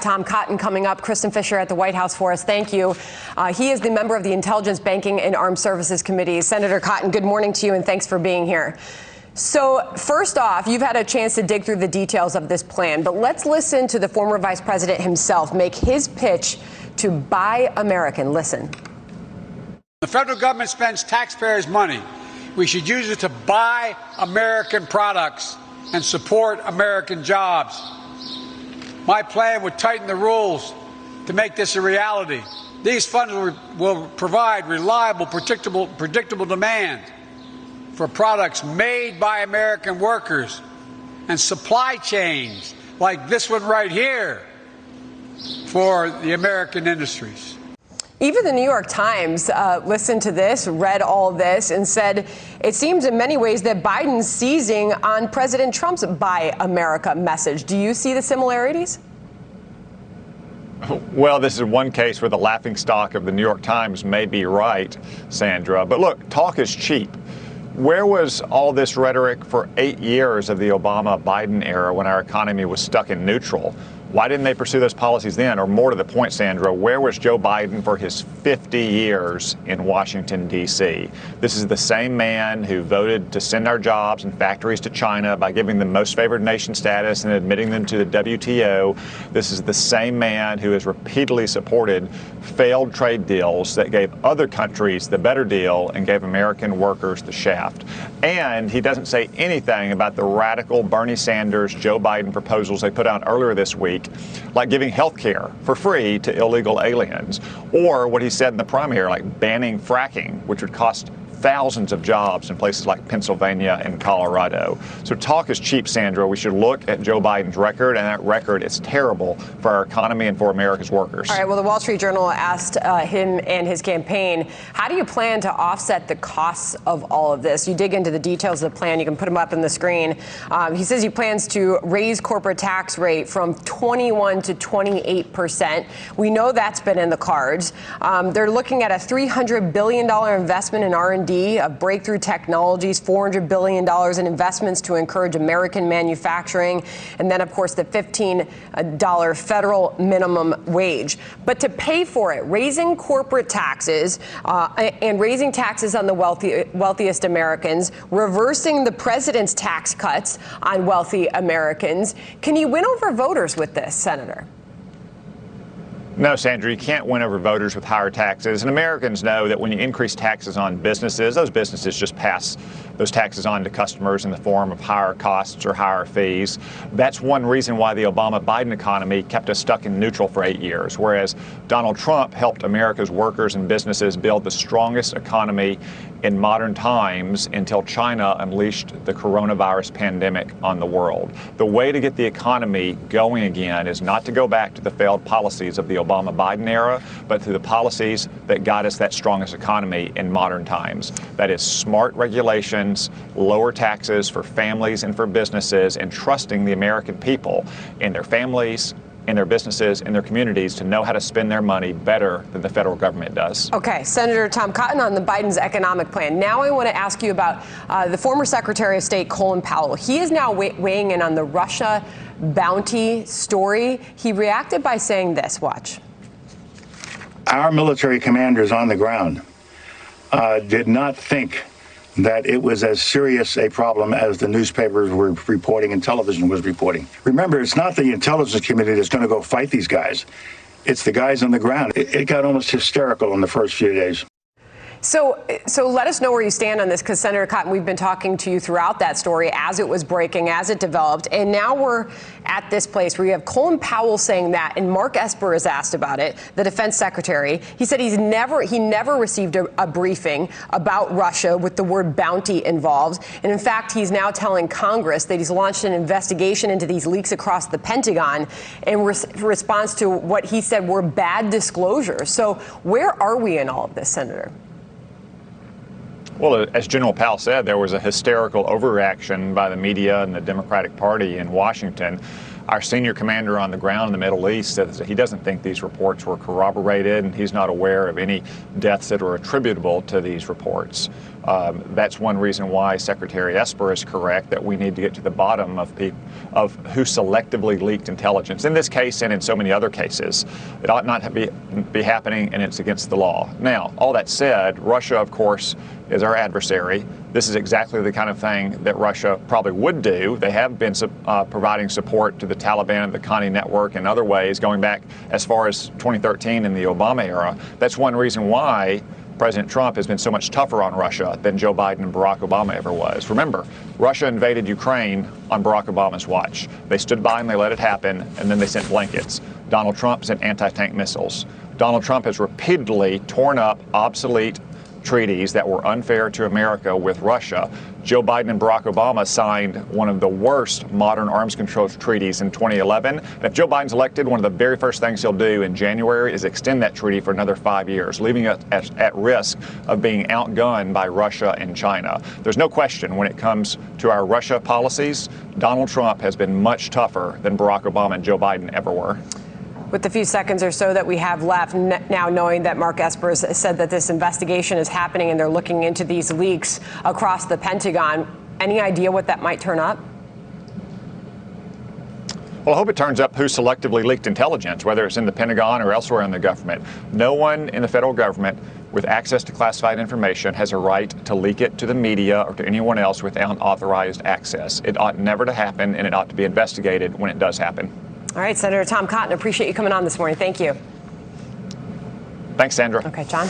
got Tom Cotton coming up. Kristen Fisher at the White House for us. Thank you. He is the member of the Intelligence, Banking, and Armed Services Committee. Senator Cotton, good morning to you, and thanks for being here. So first off, you've had a chance to dig through the details of this plan, but let's listen to the former vice president himself make his pitch to Buy American. Listen. The federal government spends taxpayers' money. We should use it to buy American products and support American jobs. My plan would tighten the rules to make this a reality. These funds will provide reliable, predictable demand for products made by American workers and supply chains like this one right here for the American industries. Even the New York Times listened to this, read all this, and said it seems in many ways that Biden's seizing on President Trump's Buy America message. Do you see the similarities? Well, this is one case where the laughingstock of the New York Times may be right, Sandra. But look, talk is cheap. Where was all this rhetoric for 8 years of the Obama-Biden era when our economy was stuck in neutral? Why didn't they pursue those policies then? Or more to the point, Sandra, where was Joe Biden for his 50 years in Washington, D.C.? This is the same man who voted to send our jobs and factories to China by giving them most favored nation status and admitting them to the WTO. This is the same man who has repeatedly supported failed trade deals that gave other countries the better deal and gave American workers the shaft. And he doesn't say anything about the radical Bernie Sanders, Joe Biden proposals they put out earlier this week, like giving health care for free to illegal aliens, or what he said in the primary, like banning fracking, which would cost thousands of jobs in places like Pennsylvania and Colorado. So talk is cheap, Sandra. We should look at Joe Biden's record, and that record is terrible for our economy and for America's workers. All right, well, the Wall Street Journal asked him and his campaign, how do you plan to offset the costs of all of this? You dig into the details of the plan. You can put them up on the screen. He says he plans to raise corporate tax rate from 21 to 28%. We know that's been in the cards. They're looking at a $300 billion investment in R&D of breakthrough technologies, $400 billion in investments to encourage American manufacturing, and then, of course, the $15 federal minimum wage. But to pay for it, raising corporate taxes and raising taxes on the wealthiest Americans, reversing the president's tax cuts on wealthy Americans. Can you win over voters with this, Senator? No, Sandra, you can't win over voters with higher taxes. And Americans know that when you increase taxes on businesses, those businesses just pass those taxes on to customers in the form of higher costs or higher fees. That's one reason why the Obama-Biden economy kept us stuck in neutral for 8 years, whereas Donald Trump helped America's workers and businesses build the strongest economy in modern times until China unleashed the coronavirus pandemic on the world. The way to get the economy going again is not to go back to the failed policies of the Obama-Biden era, but to the policies that got us that strongest economy in modern times. That is smart regulations, lower taxes for families and for businesses, and trusting the American people and their families, in their businesses, in their communities, to know how to spend their money better than the federal government does. Okay, Senator Tom Cotton on the Biden's economic plan. Now I want to ask you about the former Secretary of State, Colin Powell. He is now weighing in on the Russia bounty story. He reacted by saying this, watch. Our military commanders on the ground did not think that it was as serious a problem as the newspapers were reporting and television was reporting. Remember, it's not the intelligence community that's going to go fight these guys. It's the guys on the ground. It got almost hysterical in the first few days. So let us know where you stand on this, because Senator Cotton, we've been talking to you throughout that story as it was breaking, as it developed, and now we're at this place where you have Colin Powell saying that, and Mark Esper is asked about it, the defense secretary. He said he never received a briefing about Russia with the word bounty involved, and in fact, he's now telling Congress that he's launched an investigation into these leaks across the Pentagon in response to what he said were bad disclosures. So where are we in all of this, Senator? Well, as General Powell said, there was a hysterical overreaction by the media and the Democratic Party in Washington. Our senior commander on the ground in the Middle East says that he doesn't think these reports were corroborated, and he's not aware of any deaths that are attributable to these reports. That's one reason why Secretary Esper is correct that we need to get to the bottom of who selectively leaked intelligence. In this case and in so many other cases, it ought not to be happening, and it's against the law. Now, all that said, Russia, of course, is our adversary. This is exactly the kind of thing that Russia probably would do. They have been providing support to the Taliban and the Connie network in other ways, going back as far as 2013 in the Obama era. That's one reason why President Trump has been so much tougher on Russia than Joe Biden and Barack Obama ever was. Remember, Russia invaded Ukraine on Barack Obama's watch. They stood by and they let it happen, and then they sent blankets. Donald Trump sent anti-tank missiles. Donald Trump has repeatedly torn up obsolete treaties that were unfair to America with Russia. Joe Biden and Barack Obama signed one of the worst modern arms control treaties in 2011. And if Joe Biden's elected, one of the very first things he'll do in January is extend that treaty for another 5 years, leaving us at risk of being outgunned by Russia and China. There's no question when it comes to our Russia policies, Donald Trump has been much tougher than Barack Obama and Joe Biden ever were. With the few seconds or so that we have left, now knowing that Mark Esper has said that this investigation is happening and they're looking into these leaks across the Pentagon, any idea what that might turn up? Well, I hope it turns up who selectively leaked intelligence, whether it's in the Pentagon or elsewhere in the government. No one in the federal government with access to classified information has a right to leak it to the media or to anyone else without authorized access. It ought never to happen, and it ought to be investigated when it does happen. All right, Senator Tom Cotton, appreciate you coming on this morning. Thank you. Thanks, Sandra. Okay, John.